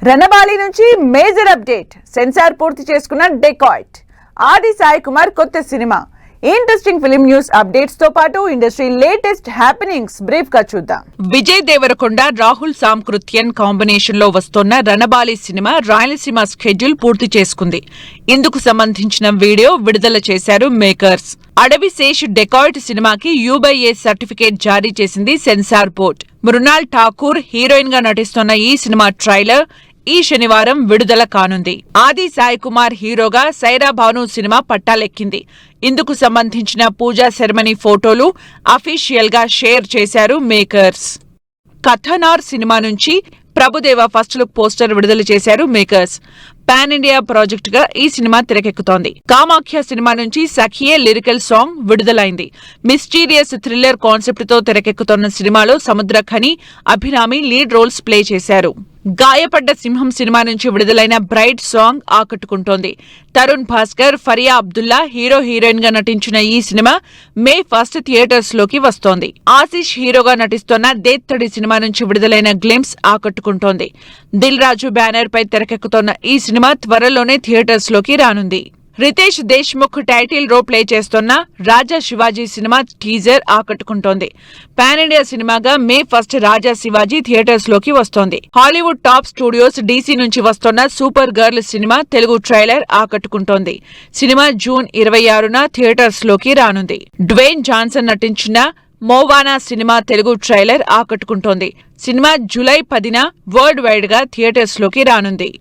రణబాలి నుంచి major update. Censor పూర్తి చేసుకున్న డెకాయిట్. ఆది సాయి కుమార్ కొత్త cinema. Interesting film news updates తో పాటు ఇండస్ట్రీ లేటెస్ట్ హ్యాపెనింగ్స్ బ్రీఫ్ గా చూద్దాం. విజయ్ దేవరకొండ, రాహుల్ సాంకృత్యన్ కాంబినేషన్ లో వస్తున్న రణబాలి సినిమా రాయలసీమ షెడ్యూల్ పూర్తి చేసుకుంది. ఇందుకు సంబంధించిన వీడియో విడుదల చేశారు మేకర్స్. అడవి శేష్ డెకాయిట్ సినిమాకి UBA సర్టిఫికేట్ జారీ చేసింది censor board. Mrunal Thakur heroine గా నటిస్తున్న ఈ సినిమా ట్రైలర్ ఈ శనివారం విడుదల కానుంది. ఆది సాయి కుమార్ హీరోగా సైరా భాను సినిమా పట్టాలెక్కింది. ఇందుకు సంబంధించిన పూజా సెరమనీ ఫోటోలు అఫీషియల్ గా షేర్ చేశారు మేకర్స్. కథనార్ సినిమా నుంచి ప్రభుదేవ ఫస్ట్ లుక్ పోస్టర్ విడుదల చేశారు మేకర్స్. పాన్ ఇండియా ప్రాజెక్ట్ గా ఈ సినిమా తెరకెక్కుతోంది. కామాఖ్య సినిమా నుంచి సఖియే లిరికల్ సాంగ్ విడుదలైంది. మిస్టీరియస్ థ్రిల్లర్ కాన్సెప్ట్ తో తెరకెక్కుతోన్న సినిమాలో Samuthirakani, Abhirami lead roles play చేశారు. గాయపడ్డ సింహం సినిమా నుంచి విడుదలైన బ్రైట్ సాంగ్ ఆకట్టుకుంటోంది. తరుణ్ భాస్కర్, ఫరియా అబ్దుల్లా హీరోయిన్ గా నటించిన ఈ సినిమా మే 1 థియేటర్స్ లోకి వస్తోంది. ఆశీష్ హీరోగా నటిస్తున్న దేత్తడి సినిమా నుంచి విడుదలైన గ్లింప్స్ ఆకట్టుకుంటోంది. దిల్ రాజు బ్యానర్ పై తెరకెక్కుతోన్న ఈ సినిమా త్వరలోనే థియేటర్స్ లోకి రానుంది. Riteish Deshmukh title role play చేస్తున్న రాజా శివాజీ సినిమా టీజర్ ఆకట్టుకుంటోంది. పాన్ ఇండియా సినిమాగా మే 1 రాజా శివాజీ థియేటర్స్ లోకి వస్తోంది. హాలీవుడ్ టాప్ స్టూడియోస్ DC నుంచి వస్తున్న supergirl cinema Telugu trailer ఆకట్టుకుంటోంది. సినిమా జూన్ 26న థియేటర్స్ లోకి రానుంది. డ్వేన్ జాన్సన్ నటించిన మోవానా సినిమా తెలుగు ట్రైలర్ ఆకట్టుకుంటోంది. సినిమా జూలై 10న వరల్డ్ వైడ్ గా థియేటర్స్ లోకి రానుంది.